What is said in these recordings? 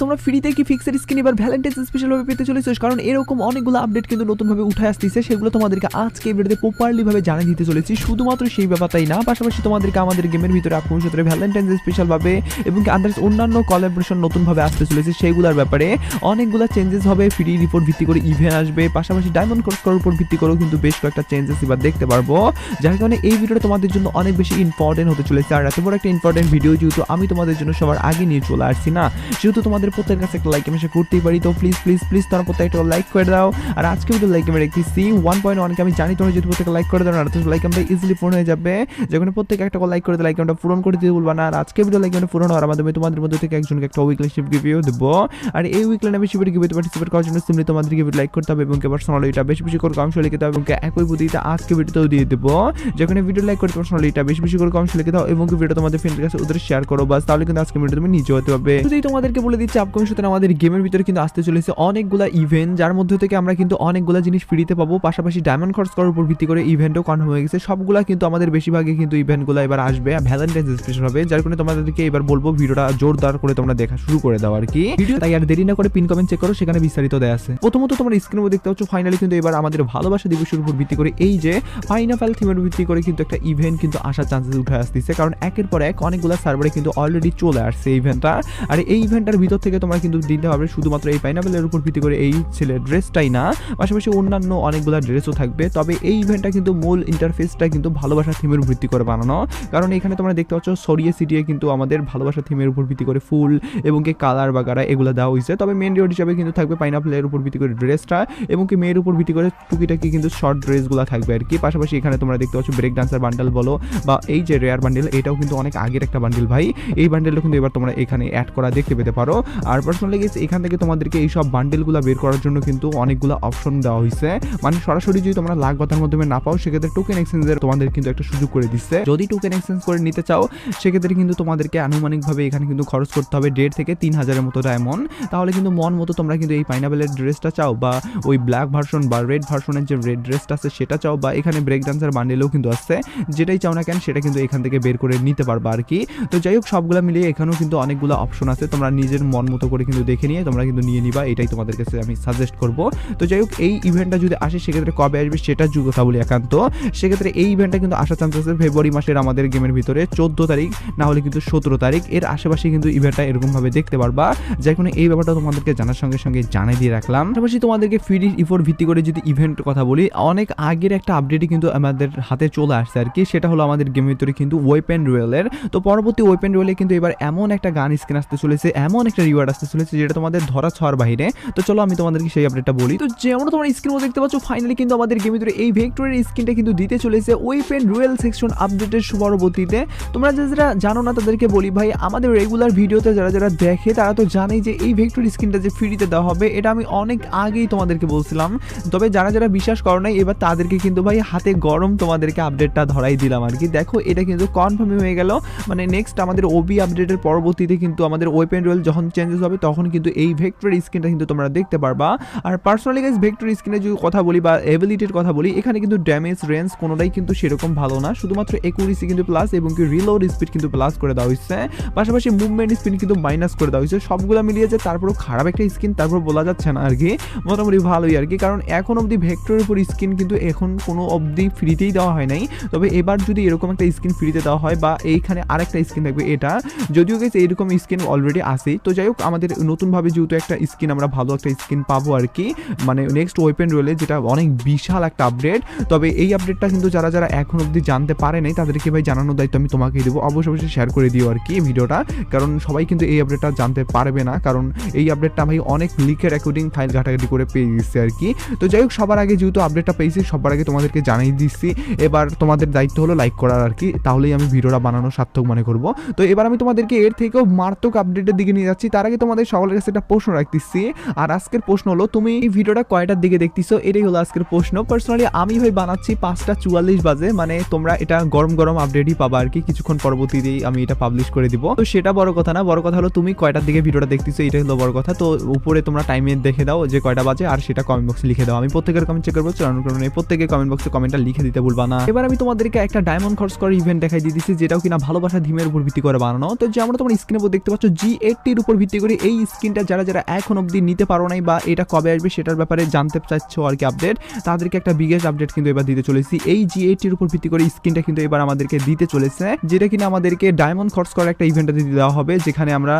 তোমরা ফ্রিতে কি ফিক্সড স্কিন এবার ভ্যালেন্টাইন্স স্পেশাল ভাবে পেতে চলেছো, কারণ এরকম অনেকগুলো আপডেট কিন্তু নতুন ভাবে উঠে আসতেছে, সেগুলো তোমাদেরকে আজকে এই ভিডিওতে প্রপারলি ভাবে জানিয়ে দিতে চলেছি। শুধুমাত্র সেই ব্যাপারটাই না, পাশাপাশি তোমাদেরকে আমাদের গেমের ভিতরে আক্রমণ সূত্রে ভ্যালেন্টাইন্স স্পেশাল ভাবে এবং আদার্স অন্যান্য কোলাবোরেশন নতুন ভাবে আসতে চলেছে, সেইগুলোর ব্যাপারে অনেকগুলো চেঞ্জেস হবে। ফ্রি রিপোর্ট ভিত্তি করে ইভেন্ট আসবে, পাশাপাশি ডায়মন্ড ক্রসের উপর ভিত্তি করেও কিন্তু বেশ কয়েকটা চেঞ্জেস এবার দেখতে পারবো, যার কারণে এই ভিডিওটা তোমাদের জন্য অনেক বেশি ইম্পর্টেন্ট হতে চলেছে। আর এত বড় একটা ইম্পর্টেন্ট ভিডিও যেহেতু আমি তোমাদের জন্য সবার আগে নিয়ে চলে আসছি না, যেহেতু তোমাদের প্রত্যেকের কাছে একটা লাইক আমি করতেই পারি, তো প্লিজ প্লিজ প্লিজ তোমরা প্রত্যেকটা লাইক করে দাও। আর আজকে ভিডিও লাইক আমি রেখেছি 1.1 আমি জানি তোমরা যদি প্রত্যেকটা লাইক করে দাও না, তো লাইক আমরা ইজিলি পূরণ হয়ে যাবে। যখন প্রত্যেকে একটা লাইক করে লাইক আমরা পূরণ করে দিতে বলবা না। আর আজকে ভিডিও লাইক আমরা পূরণ হওয়ার মাধ্যমে তোমাদের মধ্যে থেকে একজনকে একটা উইকলি শিপ গিভিও দেবো। আর এই উইকলি আমি শিপের গিভিতে পার্টিসিপেট করার জন্য সিম্পলি তোমাদেরকে লাইক করতে হবে এবং পার্সোনালি এটা বেশি বেশি করে কমেন্টস লিখে দাও এবং একই বুদ্ধিতে আজকে ভিডিওতেও দিয়ে দেবো। যখন ভিডিও লাইক করে পার্সোনালি এটা বেশি বেশি করে কমেন্টস লিখে দাও এবং ভিডিও তোমাদের ফ্রেন্ডের কাছে ওদের শেয়ার করো, বাস তাহলে কিন্তু আজকে ভিডিও তুমি নিজে হতে হবে। যদি তোমাদেরকে বলে দিচ্ছি আপকামিং সূত্রে আমাদের গেমের ভিতরে কিন্তু আসতে চলেছে অনেকগুলা ইভেন্ট, যার মধ্যে থেকে আমরা কিন্তু অনেকগুলা জিনিস ফ্রিতে পাবো, পাশাপাশি ডায়মন্ড খরচ করার উপর ভিত্তি করে ইভেন্টও কনফার্ম হয়ে গেছে। সবগুলা কিন্তু আমাদের বেশিরভাগই কিন্তু ইভেন্টগুলো এবার আসবে ভ্যালেন্টাইন্স স্পেশাল হবে, যার কারণে তোমাদেরকে এবার বলবো ভিডিওটা জোরদার করে তোমরা দেখা শুরু করে দাও আর কি ভিডিও। তাই আর দেরি না করে পিন কমেন্ট চেক করো, সেখানে বিস্তারিত দেয়া আছে। প্রথমত তোমরা স্ক্রিনে দেখতে পাচ্ছ ফাইনালি কিন্তু এবার আমাদের ভালোবাসা দিবসের উপর ভিত্তি করে এই যে পাইনাপেল থিমের ভিত্তি করে কিন্তু একটা ইভেন্ট কিন্তু আসার চান্সেস উঠে আসতেছে, কারণ একের পর এক অনেকগুলো সার্ভারে কিন্তু অলরেডি চলে আসছে ইভেন্টটা। আর এই ইভেন্টটার ভিতর থেকে তোমরা কিন্তু দিতে হবে শুধুমাত্র এই পাইনাপেলের উপর ভিত্তি করে এই ছেলের ড্রেসটাই না, পাশাপাশি অন্যান্য অনেকগুলো ড্রেসও থাকবে। তবে এই ইভেন্টটা কিন্তু মূল ইন্টারফেসটা কিন্তু ভালোবাসা থিমের ভিত্তি করে বানানো, কারণ এখানে তোমরা দেখতে পাচ্ছ ছড়িয়ে ছিটিয়ে কিন্তু আমাদের ভালোবাসা থিমের উপর ভিত্তি করে ফুল এবং কি কালার বাগারা এগুলো দেওয়া হয়েছে। তবে মেন রিওয়ার্ড হিসাবে কিন্তু থাকবে পাইনাপেলের উপর ভিত্তি করে ড্রেসটা এবং কি মেয়ের উপর ভিত্তি করে টুকিটাকি কিন্তু শর্ট ড্রেসগুলো থাকবে আর কি। পাশাপাশি এখানে তোমরা দেখতে পাচ্ছ ব্রেক ডান্সার বান্ডেল বলো বা এই যে রেয়ার বান্ডেল, এটাও কিন্তু অনেক আগের একটা বান্ডেল ভাই। এই বান্ডেলটা কিন্তু এবার তোমরা এখানে অ্যাড করা দেখতে পেতে পারো। আর পার্সোনালি এখান থেকে তোমাদেরকে এই সব বান্ডেলগুলো বের করার জন্য কিন্তু অনেকগুলো অপশন দেওয়া হয়েছে, মানে সরাসরি যদি তোমরা লাখ বাতার মাধ্যমে না পাও সেক্ষেত্রে টোকেন এক্সচেঞ্জের তোমাদের কিন্তু একটা সুযোগ করে দিচ্ছে। যদি টোকেন এক্সচেঞ্জ করে নিতে চাও সেক্ষেত্রে কিন্তু তোমাদেরকে আনুমানিকভাবে এখানে কিন্তু খরচ করতে হবে 1.5 থেকে 3,000-এর মতো ডায়মন্ড। তাহলে কিন্তু মন মতো তোমরা কিন্তু এই পাইনাপেলের ড্রেসটা চাও বা ওই ব্ল্যাক ভার্সন বা রেড ভার্সনের যে রেড ড্রেসটা আছে সেটা চাও, বা এখানে ব্রেক ডান্সার বান্ডেলও কিন্তু আসছে, যেটাই চাও না কেন সেটা কিন্তু এখান থেকে বের করে নিতে পারবা আর কি। তো যাই হোক সবগুলা মিলিয়ে এখানেও কিন্তু অনেকগুলো অপশন আছে, তোমরা নিজের মন মতো করে কিন্তু দেখে নিয়ে তোমরা কিন্তু নিয়ে নিবা, এটাই তোমাদের কাছে আমি সাজেস্ট করবো। তো যাই হোক এই ইভেন্টটা যদি আসে সেক্ষেত্রে কবে আসবে সেটার কথা বলি একান্ত, সেক্ষেত্রে এই ইভেন্টটা কিন্তু আসার চান্স আছে ফেব্রুয়ারি মাসের আমাদের গেমের ভিতরে 14 তারিখ না হলে কিন্তু 17 তারিখ, এর আশেপাশে কিন্তু ইভেন্টটা এরকম ভাবে দেখতে পারবা। যার কারণে এই ব্যাপারটা তোমাদেরকে জানার সঙ্গে সঙ্গে জানিয়ে দিয়ে রাখলাম। পাশাপাশি তোমাদেরকে ফ্রি রিপোর্ট ভিত্তি করে যদি ইভেন্ট কথা বলি, অনেক আগের একটা আপডেটই কিন্তু আমাদের হাতে চলে আসছে আর কি, সেটা হলো আমাদের গেমের ভিতরে কিন্তু ওয়েপেন রুয়েলের। তো পরবর্তী ওয়েপেন রুয়েলে কিন্তু এবার এমন একটা গান স্কিন আসতে চলেছে, এমন একটা রিওয়ার্ড আসতে চলেছে যেটা তোমাদের ধরা ছোঁয়ার বাইরে। তো চলো আমি তোমাদেরকে সেই আপডেটটা বলি। তো যেমন তোমরা স্ক্রিন দেখতে পাচ্ছ ফাইনালি কিন্তু আমাদের গেমের ভিতরে এই ভেক্টরের স্কিনটা কিন্তু দিতে চলেছে ওয়েপেন রুয়েল সেকশন আপডেটের পরবর্তীতে। তোমরা যারা জানো না তাদেরকে বলি ভাই, আমাদের রেগুলার ভিডিওতে যারা যারা দেখে তারা তো জানেই যে এই ভেক্টর স্কিনটা যে ফ্রিতে দেওয়া হবে এটা আমি অনেক আগেই তোমাদেরকে বলছিলাম। তবে যারা যারা বিশ্বাস করো নাই এবার তাদেরকে কিন্তু ভাই হাতে গরম তোমাদেরকে আপডেটটা ধরাই দিলাম আর কি। দেখো এটা কিন্তু কনফার্ম হয়ে গেল, মানে নেক্সট আমাদের ওবি আপডেটের পরবর্তীতে কিন্তু আমাদের ওয়েপেন রুয়েল যখন চেঞ্জেস হবে তখন কিন্তু এই ভেক্টর স্কিনটা কিন্তু তোমরা দেখতে পারবা। আর পার্সোনালি গাইস ভেক্টর স্কিনের যদি কথা বলি বা এবিলিটির কথা বলি, এখানে কিন্তু ড্যামেজ রেঞ্জ কোনোটাই কিন্তু সেরকম ভালো না, শুধুমাত্র একুরেসি কিন্তু প্লাস এবং কি রিলোড স্পিড কিন্তু প্লাস করে দেওয়া হয়েছে, পাশাপাশি মুভমেন্ট স্পিড কিন্তু মাইনাস করে দেওয়া হয়েছে। সবগুলো মিলিয়ে যে তারপরেও খারাপ একটা স্কিন তারপর বলা যাচ্ছে না আর কি, মোটামুটি ভালোই আর কি। কারণ এখন অবধি ভেক্টরের উপর স্কিন কিন্তু এখন কোনো অবধি ফ্রিতেই দেওয়া হয় নাই, তবে এবার যদি এরকম একটা স্কিন ফ্রিতে দেওয়া হয় বা এইখানে আরেকটা স্কিন থাকবে, এটা যদিও গেছে এইরকম স্কিন অলরেডি আসেই। তো যাই হোক আমাদের নতুনভাবে যেহেতু একটা স্কিন আমরা ভালো একটা স্কিন পাবো আর কি, মানে নেক্সট ওয়েপেন রোলে, যেটা অনেক বিশাল একটা আপডেট। তবে এই আপডেটটা কিন্তু যারা যারা এখন অবধি জানতে পারে নাই তাদেরকে ভাই জানানোর দায়িত্ব আমি তোমাকেই দেবো, অবশ্যই শেয়ার করে দিও আর কি ভিডিওটা, কারণ সবাই কিন্তু এই আপডেটটা জানতে পারবে না, কারণ এই আপডেটটা ভাই অনেক লিকের অ্যাকর্ডিং ফাইল ঘাটাঘাটি করে পেয়ে দিচ্ছে আর কি। তো যাই হোক সবার আগে যেহেতু আপডেটটা পেয়েছি সবার আগে তোমাদেরকে জানিয়ে দিচ্ছি, এবার তোমাদের দায়িত্ব হলো লাইক করার আর কি, তাহলেই আমি ভিডিওটা বানানো সার্থক মনে করবো। তো এবার আমি তোমাদেরকে এর থেকেও মারাত্মক আপডেটের দিকে নিয়ে যাচ্ছি, তার আগে তোমাদের সকলের কাছে একটা প্রশ্ন রাখতেছি। আর আজকের প্রশ্ন হলো, তুমি এই ভিডিওটা কয়টার দিকে দেখতেছো, এটাই হলো আজকের প্রশ্ন। পার্সোনালি আমি ভাই বানাচ্ছি 5:44 বাজে, মানে তোমরা এটা গরম গরম আপডেটই পাবা আর কি, কিছুক্ষণ পরবর্তীতেই আমি এটা পাবলিশ করে দিব। তো সেটা বড় কথা না, বড় কথা হলো তুমি কয়টার দিকে ভিডিওটা দেখতেছো, এটাই হলো বড় কথা। তো উপরে তোমরা টাইমে দেখে দাও যে কয়টা বাজে আর সেটা কমেন্ট বক্সে লিখে দাও, আমি প্রত্যেকের কমেন্ট চেক করবো, কারণ প্রত্যেকের কমেন্ট বক্সে কমেন্টটা লিখে দিতে ভুলবা না। এবার আমি তোমাদেরকে একটা ডায়মন্ড খরচ করার ইভেন্ট দেখাই দিয়েছি, যেটাও কিনা ভালোবাসা থিমের উপর ভিত্তি করে বানানো। তো যেমন তোমরা স্ক্রিনের উপর দেখতে পাচ্ছ G80-র উপর ভিত্তি ভিত্তি করে এই স্কিনটা যারা যারা এখন অবধি নিতে পারো নাই বা এটা কবে আসবে সেটার ব্যাপারে জানতে চাচ্ছ আর কি আপডেট, তাদেরকে একটা বিগেস্ট আপডেট কিন্তু এবার দিতে চলেছি। এই G80 উপর ভিত্তি করে স্কিনটা কিন্তু এবার আমাদেরকে দিতে চলেছে, যেটা কিনা আমাদেরকে ডায়মন্ড খরচ করার একটা ইভেন্টে দিয়ে দেওয়া হবে, যেখানে আমরা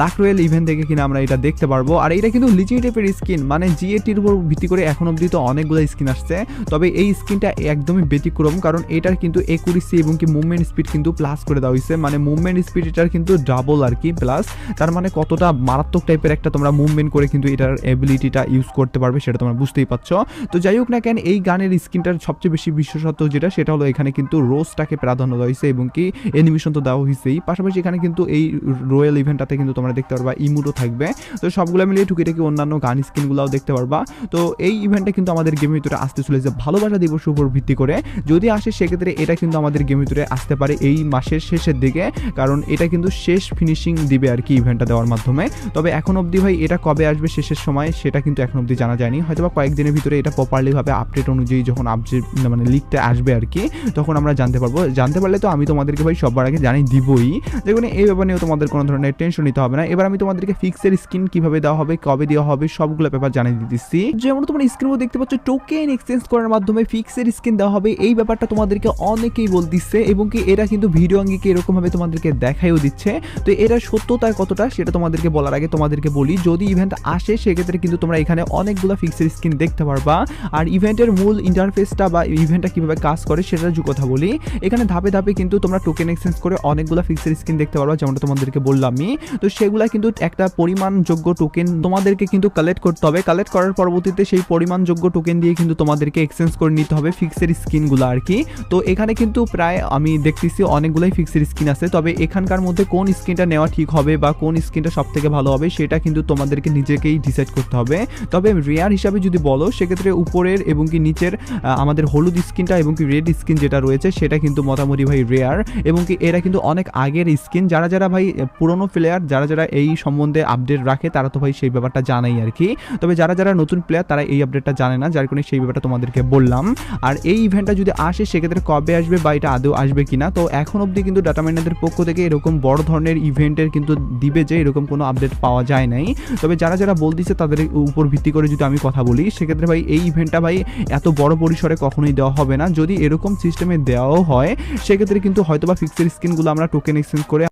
লাক রয়েল ইভেন্ট থেকে কিনা আমরা এটা দেখতে পারবো। আর এটা কিন্তু লিজেন্ড টাইপের স্কিন, মানে G80 উপর ভিত্তি করে এখন অবধি তো অনেকগুলো স্কিন আসছে, তবে এই স্কিনটা একদমই ব্যতিক্রম, কারণ এটার কিন্তু একুরেসি এবং কি মুভমেন্ট স্পিড কিন্তু প্লাস করে দেওয়া হয়েছে, মানে মুভমেন্ট স্পিড এটার কিন্তু ডাবল আর কি প্লাস, তার মানে কতটা মারাত্মক টাইপের একটা তোমরা মুভমেন্ট করে কিন্তু এটার এবিলিটিটা ইউজ করতে পারবে সেটা তোমরা বুঝতেই পারছো। তো যাই হোক না কেন, এই গানের স্কিনটার সবচেয়ে বেশি বিশেষত্ব যেটা সেটা হলো এখানে কিন্তু রোজটাকে প্রাধান্য দেওয়া হয়েছে এবং কি অ্যানিমেশন তো দেওয়া হয়েছেই, পাশাপাশি এখানে কিন্তু এই রয়্যাল ইভেন্টটাতে কিন্তু তোমরা দেখতে পারবা ইমোটও থাকবে। তো সবগুলো মিলিয়ে টুকিটাকি অন্যান্য গান স্কিনগুলোও দেখতে পারবা। তো এই ইভেন্টটা কিন্তু আমাদের গেমের ভিতরে আসতে চলেছে ভালোবাসা দিবসের উপর ভিত্তি করে, যদি আসে সেক্ষেত্রে এটা কিন্তু আমাদের গেমের ভিতরে আসতে পারে এই মাসের শেষের দিকে, কারণ এটা কিন্তু শেষ ফিনিশিং দিবে আর কি ইভেন্টটা দেওয়ার মাধ্যমে। তবে এখন অবধি ভাই এটা কবে আসবে শেষের সময় সেটা কিন্তু এখন অবধি জানা যায়নি, হয়তোবা কয়েকদিনের ভিতরে এটা প্রপারলি ভাবে আপডেট অনুযায়ী যখন আপডেট মানে লিকটা আসবে আর কি, তখন আমরা জানতে পারবো। জানতে পারলে তো আমি তোমাদেরকে ভাই সবার আগে জানিয়ে দিবই, যেখানে এই ব্যাপার নিয়েও তোমাদের কোনো ধরনের টেনশন নিতে হবে না। এবার আমি তোমাদেরকে ফিক্সের স্কিন কিভাবে দেওয়া হবে, কবে দেওয়া হবে, সবগুলো ব্যাপার জানিয়ে দিতেছি। যেমন তোমরা স্ক্রিনে দেখতে পাচ্ছ টোকেন এক্সচেঞ্জ করার মাধ্যমে ফিক্সের স্কিন দেওয়া হবে, এই ব্যাপারটা তোমাদেরকে অনেকেই বলতেছে এবং কি এরা কিন্তু ভিডিও আঙ্গিকে এরকম ভাবে তোমাদেরকে দেখাইও দিচ্ছে। তো এরা সত্যতা কতটা সেটা তোমাদেরকে বলার আগে তোমাদেরকে বলি, যদি ইভেন্ট আসে সেক্ষেত্রে কিন্তু তোমরা এখানে অনেকগুলো ফিক্সের স্কিন দেখতে পারবা। আর ইভেন্টের মূল ইন্টারফেসটা বা ইভেন্টটা কিভাবে কাজ করে সেটার যে কথা বলি, এখানে ধাপে ধাপে কিন্তু তোমরা টোকেন এক্সচেঞ্জ করে অনেকগুলো ফিক্সের স্কিন দেখতে পারবা, যেমনটা তোমাদেরকে বললামই। তো সেগুলা কিন্তু একটা পরিমাণযোগ্য টোকেন তোমাদেরকে কিন্তু কালেক্ট করতে হবে, কালেক্ট করার পরবর্তীতে সেই পরিমাণযোগ্য টোকেন দিয়ে কিন্তু তোমাদেরকে এক্সচেঞ্জ করে নিতে হবে ফিক্সের স্কিনগুলো আর কি। তো এখানে কিন্তু প্রায় আমি দেখতেছি অনেকগুলোই ফিক্সের স্কিন আছে, তবে এখানকার মধ্যে কোন স্কিনটা নেওয়া ঠিক হবে বা কোন স্কিনটা সব থেকে ভালো হবে সেটা কিন্তু তোমাদেরকে নিজেকেই ডিসাইড করতে হবে। তবে রেয়ার হিসাবে যদি বলো সেক্ষেত্রে উপরের এবং কি নিচের আমাদের হলুদ স্কিনটা এবং কি রেড স্কিন যেটা রয়েছে সেটা কিন্তু মোটামুটি ভাই রেয়ার, এবং কি এরা কিন্তু অনেক আগের স্কিন। যারা যারা ভাই পুরনো প্লেয়ার, যারা যারা এই সম্বন্ধে আপডেট রাখে তারা তো ভাই সেই ব্যাপারটা জানাই আর কি, তবে যারা যারা নতুন প্লেয়ার তারা এই আপডেটটা জানে না, যার কারণে সেই ব্যাপারটা তোমাদেরকে বললাম। আর এই ইভেন্টটা যদি আসে সেক্ষেত্রে কবে আসবে বা এটা আদৌ আসবে কিনা, তো এখন অবধি কিন্তু ডাটা মাইনারদের পক্ষ থেকে এরকম বড় ধরনের ইভেন্টের কিন্তু দিবে যে এরকম কোনো আপডেট পাওয়া যায় নাই। তবে যারা যারা বলতেছে তাদের উপর ভিত্তি করে যদি আমি কথা বলি সেক্ষেত্রে ভাই এই ইভেন্টটা ভাই এত বড় পরিসরে কখনোই দেওয়া হবে না। যদি এরকম সিস্টেমে দেওয়াও হয় সেক্ষেত্রে কিন্তু হয়তোবা ফিক্সের স্কিনগুলো আমরা টোকেন এক্সচেঞ্জ করে